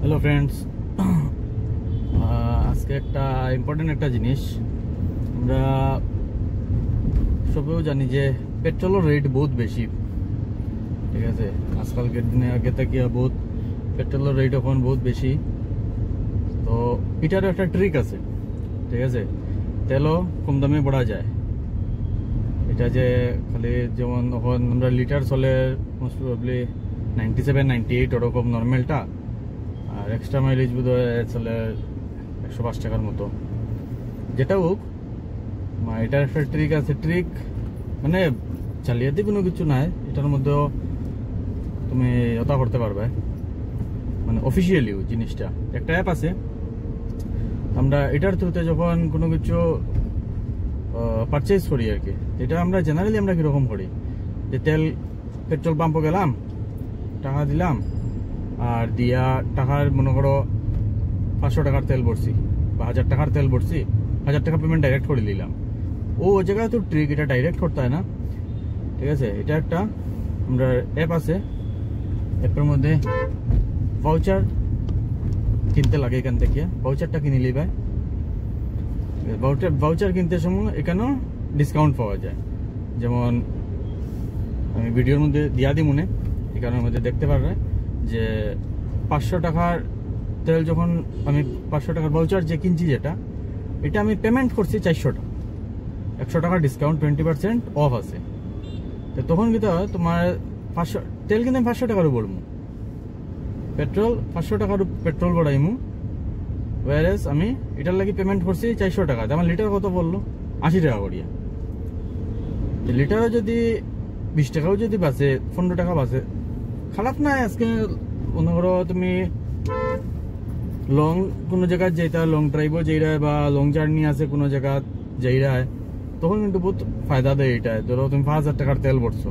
Hello friends, আজকে একটা important একটা জিনিস আমরা সবেও জানি যে পেট্রোলের রেট বহুত বেশি। ঠিক আছে, আজকালকের দিনে আগে থেকে বহুত পেট্রোলের রেট এখন বহুত বেশি। তো এটারও একটা ট্রিক আছে। ঠিক আছে, তেলও কম দামে পড়া যায়। এটা যে খালি যেমন এখন আমরা লিটার চলে মোস্ট প্রবাবলি 97-98 ওরকম নর্মালটা, আর এক্সট্রা মাইলেজ বোধ হয় চলে 105 টাকার মতো। যেটা হোক, এটার একটা ট্রিক আছে। ট্রিক মানে জালিয়াতি কোনো কিছু নাই, এটার মধ্যেও তুমি ওটা করতে পারবে। মানে অফিসিয়ালিও জিনিসটা একটা অ্যাপ আছে। আমরা এটার থ্রুতে যখন কোনো কিছু পারচেজ করি আর কি, এটা আমরা জেনারেলি আমরা কীরকম করি, যে পেট্রোল পাম্পে গেলাম, টাকা দিলাম, আর দিয়া টাকার মনে করো 500 টাকার তেল ভরছি বা 1000 টাকার তেল ভরছি, 1000 টাকা পেমেন্ট ডাইরেক্ট করে দিলাম। ও জায়গায় তো ট্রিক, এটা ডাইরেক্ট করতে হয় না। ঠিক আছে, এটা একটা আমরা অ্যাপ আছে, অ্যাপের মধ্যে ভাউচার কিনতে লাগে। এখান থেকে ভাউচারটা কিনে নিবে। ভাউচার কিনতে সময় এখানেও ডিসকাউন্ট পাওয়া যায়। যেমন আমি ভিডিওর মধ্যে দিয়া দিই মনে, এখানের মধ্যে দেখতে পারবে যে 500 টাকার তেল যখন আমি 500 টাকার ভাউচার যে কিনছি, যেটা এটা আমি পেমেন্ট করছি 400 টাকা, 100 টাকার ডিসকাউন্ট 20% অফ আছে। তো তখন কিন্তু তোমার 500 তেল কিন্তু আমি 500 টাকারও বলবো, পেট্রোল 500 টাকার পেট্রোল বড়াইমু, ওয়ারেস আমি এটার লাগি পেমেন্ট করছি 400 টাকা। আমার লিটার কত বললো? 80 টাকা করিয়া। লিটারও যদি 20 টাকাও যদি বাঁচে, 15 টাকা বাঁচে, খারাপ না। আজকে মনে করো তুমি লং কোনো জায়গায় যেটা, লং ড্রাইভও যেইরায় বা লং জার্নি আছে কোনো জায়গা যেইরায়, তখন কিন্তু বহুত ফায়দা দেয় এটায়। ধরো তুমি 5000 টাকার তেল ভরছো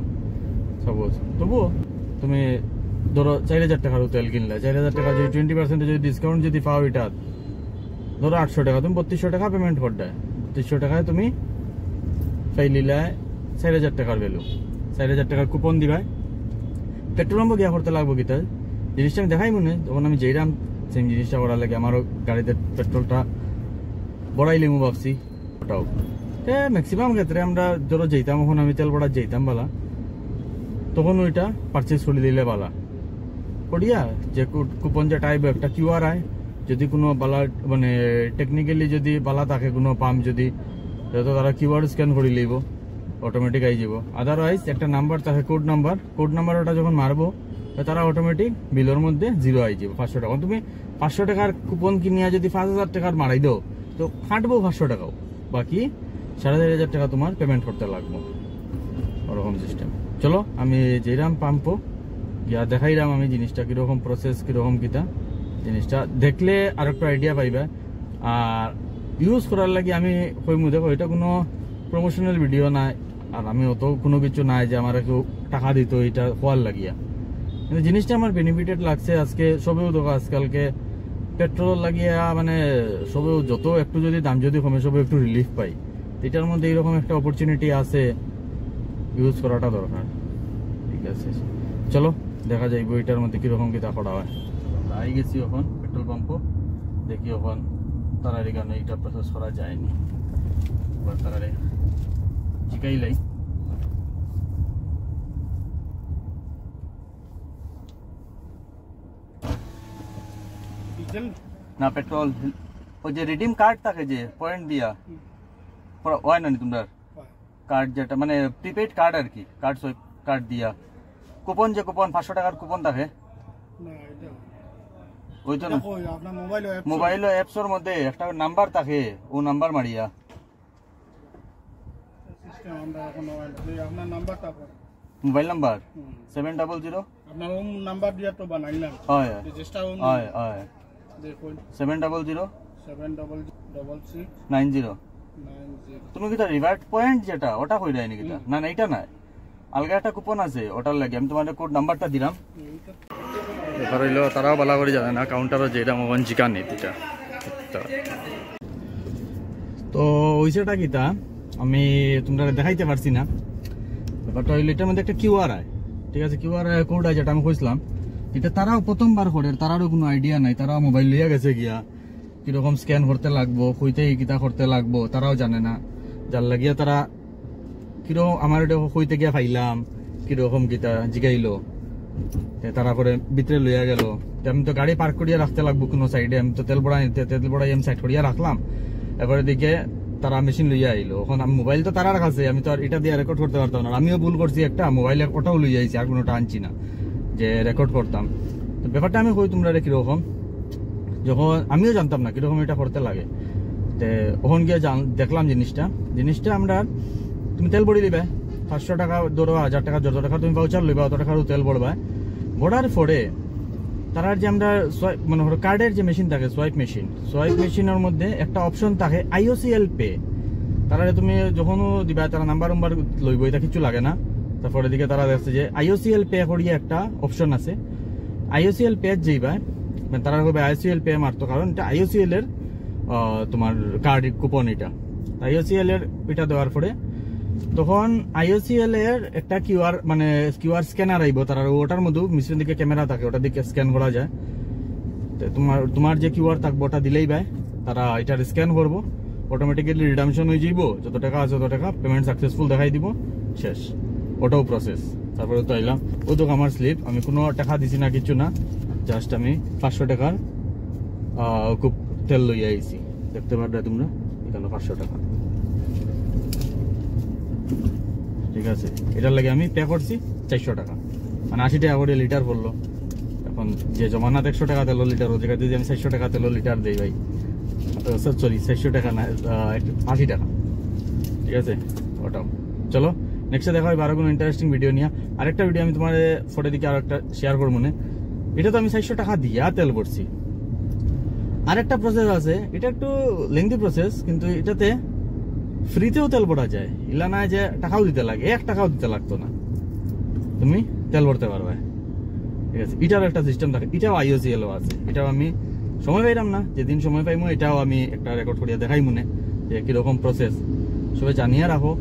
সাপোজ, তবুও তুমি ধরো 4000 টাকারও তেল কিনলে, 4000 টাকা যদি 20% যদি ডিসকাউন্ট যদি পাও, এটা ধরো 800 টাকা, তুমি 3200 টাকা পেমেন্ট করতে, 3200 টাকায় তুমি পাই লিলায় 4000 টাকার ভ্যালু। 4000 টাকার কুপন দিবাই, পেট্রোল পাম্পে গিয়া করতে লাগবো কিতা জিনিসটা আমি দেখাই মনে। তখন আমি যেইরাম সেম জিনিসটা করার লাগে, আমারও গাড়িতে পেট্রোলটা বড়াইলিমু ভাবছি। ওটাও ম্যাক্সিমাম ক্ষেত্রে আমরা ধরো যেতাম, এখন আমি তেল ভরার যেতাম বালা, তখন ওইটা পারচেজ করে দিলে বালা করিয়া, যে কুপন যেটা আইব একটা QR আয়, যদি কোনো বালা মানে টেকনিক্যালি যদি বালা থাকে কোনো পাম্প, যদি তারা QR স্ক্যান করে লইব, অটোমেটিক আই যাব। আদারওয়াইজ একটা নাম্বার থাকে, কোড নাম্বার ওটা যখন মারবো, তারা অটোমেটিক বিলের মধ্যে 0 আই যাব। 500 টাকা তুমি 500 টাকার কুপন কিনিয়া যদি 5000 টাকার মারাই দাও, তো কাটবো 500 টাকাও, বাকি 4500 টাকা তোমার পেমেন্ট করতে লাগবো। ওরকম সিস্টেম। চলো আমি যেরাম পাম্পো গিয়া দেখাইলাম আমি জিনিসটা কিরকম প্রসেস, কিরকম কিতা জিনিসটা দেখলে আর একটা আইডিয়া পাইবা। আর ইউজ করার লাগে আমি কইমু, দেখো এটা কোনো প্রমোশনাল ভিডিও নাই, আর আমি অত কোনো কিছু নাই যে আমার কেউ টাকা দিত এটা হওয়ার লাগিয়া। কিন্তু জিনিসটা আমার বেনিফিটেড লাগছে। আজকে সবেও দেখো আজকালকে পেট্রোল লাগিয়া মানে সবেও যত একটু যদি দাম যদি কমে, সবে একটু রিলিফ পাই। এটার মধ্যে এইরকম একটা অপরচুনিটি আছে, ইউজ করাটা দরকার। ঠিক আছে, চলো দেখা যাইব এটার মধ্যে কিরকম কিতা করা হয়। আই গেছি এখন পেট্রোল পাম্পও, দেখি এখন তাড়াতাড়ি কারণে এটা প্রসেস করা যায়নি, তাড়াতাড়ি চিকাইলাই। না পেট্রোল ওই যে রিডিম কার্ড থাকে, যে পয়েন্ট দিয়া হয় না তোমরা কার্ড, যেটা মানে প্রিপেড কার্ড আর কি, কার্ড দিয়া কুপন, যে কুপন 500 টাকার কুপন থাকে, ওই তো না মোবাইল অ্যাপসের মধ্যে একটা নাম্বার থাকে, ও নাম্বার মারিয়া মোবাইল নাম্বার 700 আপনার ওম নাম্বার দিয়া তো বানাইলাম। হয় রেজিস্টার ওম হয় হয় দেখুন 700 766 90। তুমি কিটা রিভার্ট পয়েন্ট যেটা ওটা কই দেয় নাকি? না না এটা না, আলগা একটা কুপন আছে ওটার লাগে। আমি তোমাদের কোড নাম্বারটা দিলাম। এবার হইলো তারাও বালা করে জানে না, কাউন্টারও যেটা মোবাইল চিকান নেই এটা। তো ওইটা কিতা আমি তোমরা দেখাইতে পারছি না। ব্যাপারটা হইলো এটার মধ্যে একটা QR আয়। ঠিক আছে, QR কোড আছে, যেটা আমি কইছিলাম এটা তারাও প্রথমবার করে, তারারও কোনো আইডিয়া নাই, তারাও মোবাইল লিয়ে গেছে গিয়া কিরকম স্ক্যান করতে লাগবো, কইতে কিতা করতে লাগবো তারাও জানে না, যার লাগিয়া তারা কিরকম আমার কইতে গিয়া পাইলাম কিরকম কিতা জিগাইলো, তারা করে ভিতরে লইয়া গেল। আমি তো গাড়ি পার্ক করিয়া রাখতে লাগবো কোনো সাইডে, আমি তো তেল পড়াই আমি সাইড করিয়া রাখলাম। এবারে দিকে তারা মেশিন লইয়া আইলো, এখন আমি মোবাইল তো তারার কাছে, আমি তো আর এটা দিয়ে রেকর্ড করতে পারতাম না। আমিও ভুল করছি একটা, মোবাইলে ওটাও লইয়া আইছি, আর কোনোটা আনছি না যে রেকর্ড করতাম। তো ব্যাপারটা আমি কই তোমরা কিরকম, যখন আমিও জানতাম না কিরকম এটা করতে লাগে, ওখান গিয়ে দেখলাম জিনিসটা আমরা, তুমি তেল ভরি লিবে 500 টাকা ধরো, 1000 টাকা, যত টাকা তুমি ভাউচার লইবা অত টাকার তেল ভরবা। ভরার পরে তারার যে আমরা মানে কার্ডের যে মেশিন থাকে সোয়াইপ মেশিনের মধ্যে একটা অপশন থাকে IOCL পে। তারা তুমি যখন দিবা তারা নাম্বার লইব, এটা কিছু লাগে না। তারপরে দিকে তারা দেখছে যে IOCL পে করিয়ে একটা অপশন আছে, IOCL পে যাইবা, মানে তারা হবে IOCL পে মারতো, কারণ এটা IOCL এর তোমার কার্ড কুপন, এটা IOCL এর এটা দেওয়ার পরে তখন IOCL এর একটা কিউআর স্ক্যানার আইব, তারা ওটার মধ্যে মিশন দিকে ক্যামেরা থাকে, ওটা দিকে স্ক্যান করা যায়। তোমার যে কিউআর থাকবে ওটা দিলেই ভাই তারা এটার স্ক্যান করবো, অটোমেটিক্যালি রিডামশন হয়ে যাইব, যত টাকা আছে তত টাকা পেমেন্ট সাকসেসফুল দেখাই দিব, শেষ, ওটাও প্রসেস। তারপরে তো আইলাম, ও তো আমার স্লিপ, আমি কোনো টাকা দিছি না, কিছু না, জাস্ট আমি 500 টাকার খুব তেল লইয়া আইছি, দেখতে পারবে তোমরা এখানে 500 টাকা, ঠিক আছে। এটার লাগে আমি পে করছি 400 টাকা, মানে 80 টাকা করে লিটার পড়লো। এখন যে জমানাত 100 টাকা তেল লিটার, ও জায়গায় যদি আমি 400 টাকা তেল লিটার দিই ভাই, সরি 400 টাকা না, 80 টাকা, ঠিক আছে ওটাও। চলো নেক্সটে দেখা হয় আরো কোনো ইন্টারেস্টিং ভিডিও নিয়ে। আরেকটা ভিডিও আমি তোমার ফটো দিকে আরেকটা শেয়ার করবো মনে, এটা তো আমি 400 টাকা দিয়া তেল করছি। আরেকটা প্রসেস আছে, এটা একটু লেন্থি প্রসেস, কিন্তু এটাতে ফ্রিতেও তেল ভরা যায়, ইলা না যে টাকাও দিতে লাগে, 1 টাকাও দিতে লাগতো না, তুমি তেল ভরতে পারবে, ঠিক আছে। এটার একটা সিস্টেম থাকে, এটাও IOCL আছে, এটাও আমি সময় পাইলাম না, যেদিন সময় পাইমো এটাও আমি একটা রেকর্ড করিয়া দেখাই মনে যে কিরকম প্রসেস, সবাই জানিয়ে রাখো।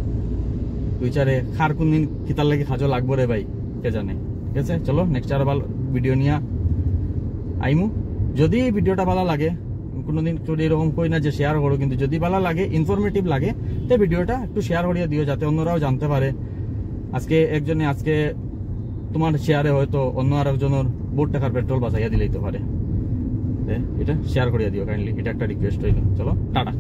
ফিউচারে খার কোন দিন কিতার লাগে খাজো লাগবো রে ভাই, কে জানে, ঠিক আছে। চলো নেক্সট আরো ভালো ভিডিও নিয়ে আইমু। যদি ভিডিওটা ভালো লাগে, কোনোদিন কেউ এরকম কই না যে শেয়ার করো, কিন্তু যদি ভালো লাগে, ইনফরমেটিভ লাগে, তো ভিডিওটা একটু শেয়ার করিয়ে দিও, যাতে অন্যরাও জানতে পারে। আজকে তোমার শেয়ারে হয়তো অন্য আর একজনের 1 টাকার পেট্রোল বাঁচাইয়া দিলেই তো পারে, এটা শেয়ার করিয়া দিও কাইন্ডলি, এটা একটা রিকোয়েস্ট হইল। চলো টাটা।